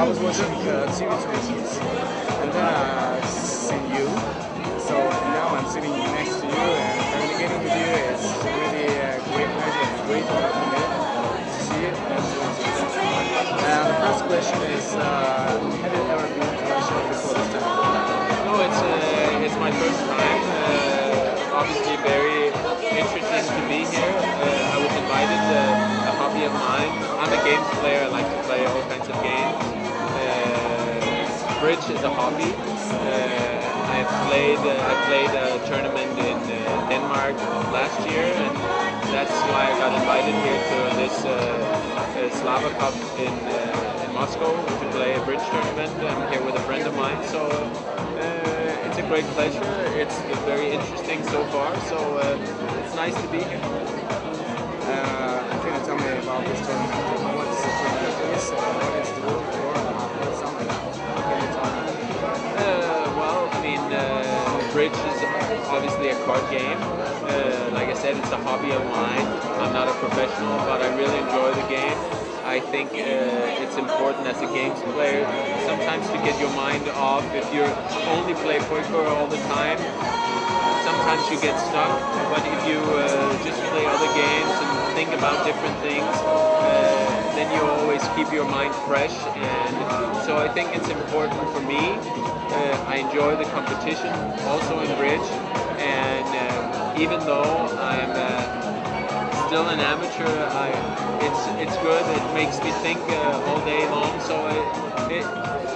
I was watching TV tournaments, and then I seen you. So now I'm sitting next to you, and communicating with you is really a great pleasure and a great honor for me to see it and to meet you. The first question is, have you ever been to Russia before this time? No, it's my first time. Obviously very interesting to be here. I was invited, a hobby of mine. I'm a games player, I like to play all kinds of games. Bridge is a hobby. I played a tournament in Denmark last year, and that's why I got invited here to this Slava Cup in Moscow to play a bridge tournament. I'm here with a friend of mine, so it's a great pleasure. It's very interesting so far, so it's nice to be here. Can you tell me about this tournament? What is the tournament is? What is the rule for? Something? Can you tell me? Well, I mean, bridge is obviously a card game. Like I said, it's a hobby of mine. I'm not a professional, but I really enjoy the game. I think it's important as a games player sometimes to get your mind off. If you only play poker all the time, sometimes you get stuck. But if you just play other games and think about different things, then you always keep your mind fresh. And so I think it's important for me. I enjoy the competition also in bridge, and even though I'm still an amateur, it's good. It makes me think all day long, so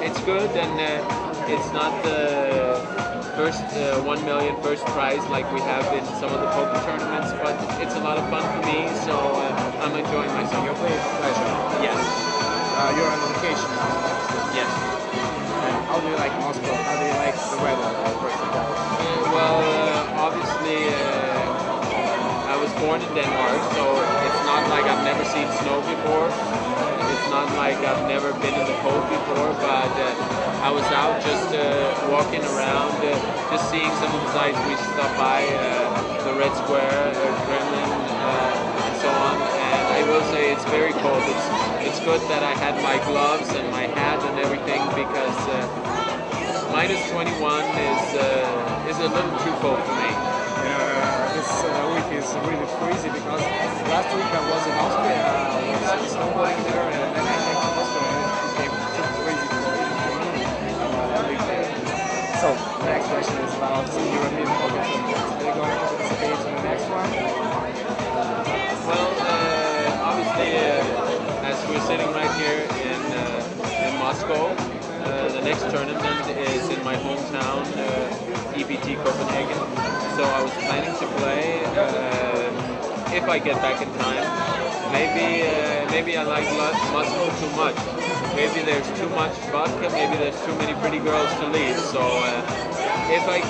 it's good, and it's not the first 1 million first prize like we have in some of the poker tournaments, but it's a lot of fun for me, so I'm enjoying myself. You're playing for pleasure? Yes. You're on vacation now? Yes. And how do you like Moscow? How do you like the weather, first of all? Well, obviously, I was born in Denmark, so it's not like I've never seen snow before. It's not like I've never been in the cold before, but I was out just walking around, just seeing some of the sites. We stopped by the Red Square, Kremlin, and so on. And I will say it's very cold. It's good that I had my gloves and my hat and everything, because minus 21 is a little too cold for me. This week is really crazy, because last week I was in Austria, I was snowboarding there, and then I came to Moscow and it became too crazy for me. So, the next question is about the European poker tournament. Are you going to participate in the next one? Well, obviously, as we're sitting right here in Moscow, the next tournament is in my hometown, EBT Copenhagen. So I was planning to play if I get back in time. Maybe I like Moscow too much. Maybe there's too much vodka. Maybe there's too many pretty girls to leave. So if I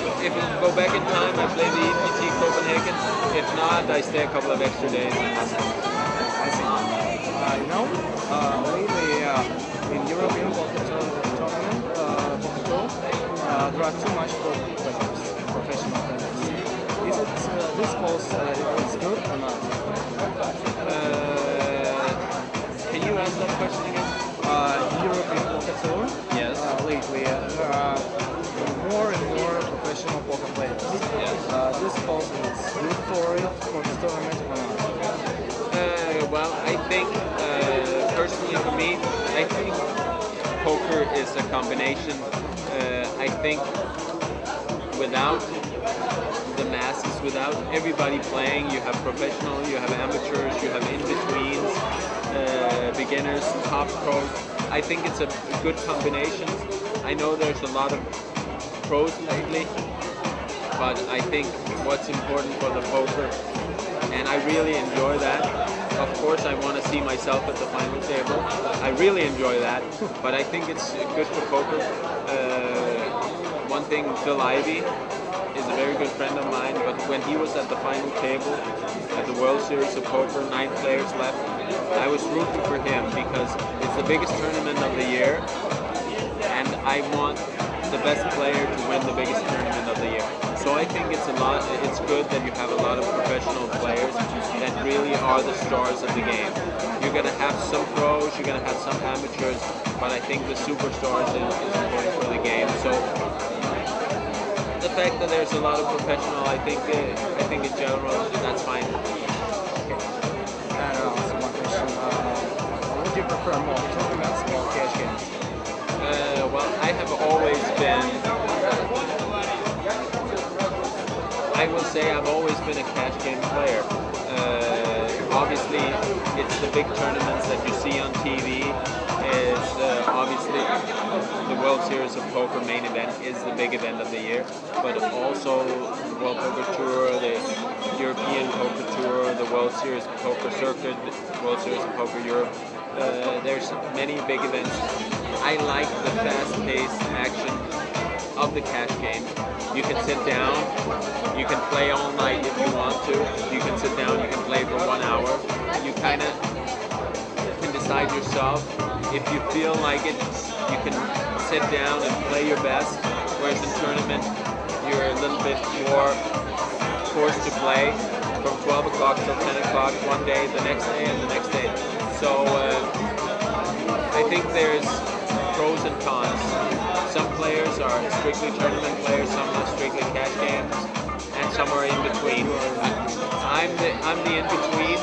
go back in time, I play the EBT Copenhagen. If not, I stay a couple of extra days in Moscow. I see. Lately in European poker tournament, there are too much players, professional players. Is it this course is good or not? Can you ask that question again? European poker tour. Yes. Lately, there are more and more professional poker players. Yes. This course is good for this tournament or not? Well, I think personally for me, I think poker is a combination. I think without the masses, without everybody playing, you have professional, you have amateurs, you have in-betweens, beginners, top pros. I think it's a good combination. I know there's a lot of pros lately, but I think what's important for the poker, and I really enjoy that. Of course, I want to see myself at the final table. I really enjoy that, but I think it's good for poker. One thing, Phil Ivey is a very good friend of mine, but when he was at the final table at the World Series of Poker, 9 players left, I was rooting for him because it's the biggest tournament of the year, and I want the best player to win the biggest tournament of the year. So So I think it's good that you have a lot of professional players that really are the stars of the game. You're going to have some pros, you're going to have some amateurs, but I think the superstars is important for the game. So the fact that there's a lot of professional, I think in general that's fine. And also one question, would you prefer more tournaments or cash games? Well, I have always been, I will say I've always been a cash game player. Obviously, it's the big tournaments that you see on TV. Is obviously the World Series of Poker main event is the big event of the year, but also the World Poker Tour, the European Poker Tour, the World Series of Poker Circuit, the World Series of Poker Europe. There's many big events. I like the fast-paced action of the cash game. You can sit down, you can play all night if you want to. You can sit down, you can play for 1 hour. You kind of can decide yourself. If you feel like it, you can sit down and play your best. Whereas in tournament, you're a little bit more forced to play from 12 o'clock till 10 o'clock one day, the next day, and the next day. So I think there's pros and cons. Some players are strictly tournament players, some are strictly cash games, and some are in between. I'm the in between.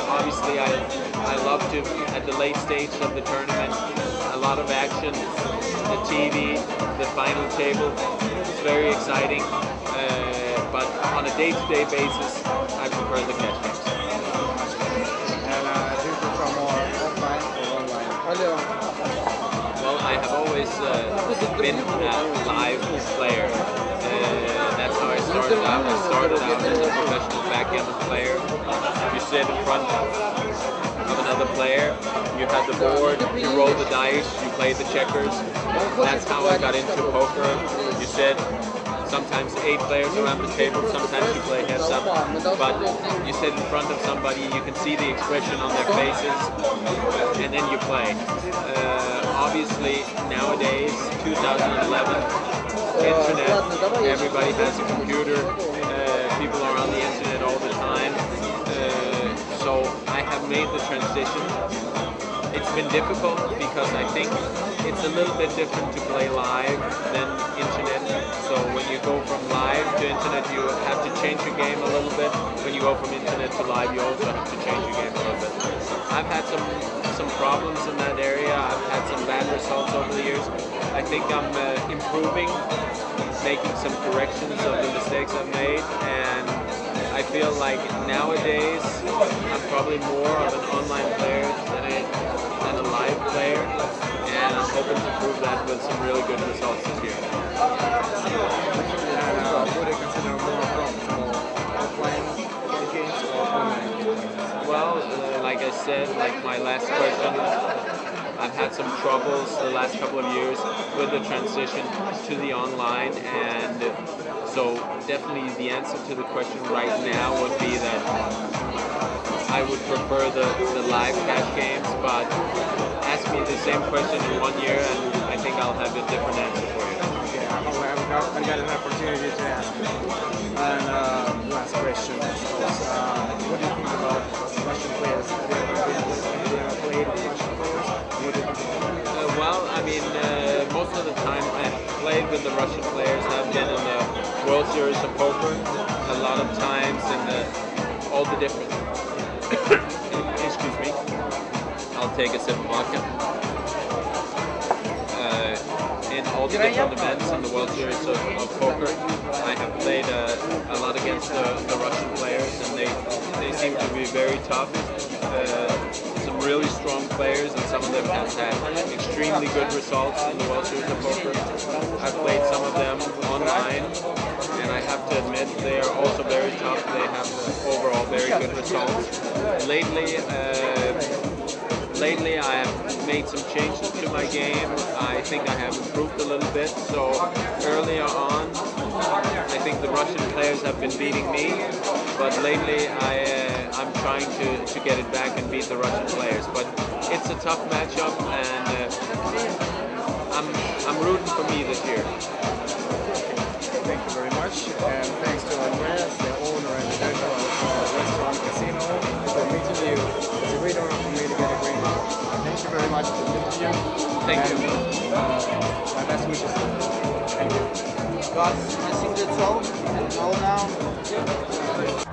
Obviously, I love to at the late stage of the tournament. A lot of action, the TV, the final table. It's very exciting. But on a day-to-day basis, I prefer the cash games. And do you prefer more offline or online? Well, I have always been a live player. That's how I started out. I started out as a professional backgammon player. You sit in front of another player, you had the board, you roll the dice, you play the checkers. That's how I got into poker. You sit sometimes 8 players around the table, sometimes you play heads up, but you sit in front of somebody, you can see the expression on their faces, and then you play. Obviously, nowadays, 2011, internet, everybody has a computer, people are on the internet all the time, so I have made the transition. It's been difficult because I think it's a little bit different to play live than internet. So when you go from live to internet, you have to change your game a little bit. When you go from internet to live, you also have to change your game a little bit. I've had some problems in that area. I've had some bad results over the years. I think I'm improving, making some corrections of the mistakes I've made, and I feel like nowadays I'm probably more of an online player than a live player, and I'm hoping to prove that with some really good results this year. And would you consider more profitable offline games or online games? Well, like I said, like my last question, I've had some troubles the last couple of years with the transition to the online, and so definitely the answer to the question right now would be that I would prefer the live cash games, but ask me the same question in 1 year and I think I'll have a different answer for you. Okay, I got an opportunity to ask. And last question, of course, what do you think about Russian players? Have you ever played with Russian players? What do you think about that? Well, I mean, most of the time I've played with the Russian players. I've been in the World Series of Poker a lot of times in all the different... Excuse me. I'll take a sip of vodka. In all the different events in the World Series of Poker, I have played a lot against the Russian players, and they seem to be very tough. Some really strong players, and some of them have had extremely good results in the World Series of Poker. I've played some of them online, and I have to admit they are also very tough. They have overall very good results. Lately I have made some changes to my game. I think I have improved a little bit. So earlier on, I think the Russian players have been beating me, but lately I'm trying to get it back and beat the Russian players. But it's a tough matchup, and I'm rooting for me this year. Thank you very much. much, and thanks to Andreas, the owner and the director of the restaurant Casino, for meeting you. It's a great honor for me to get a green. Thank you very much for the interview. Thank you. My best wishes. Thank you. Guys, I think that's all now.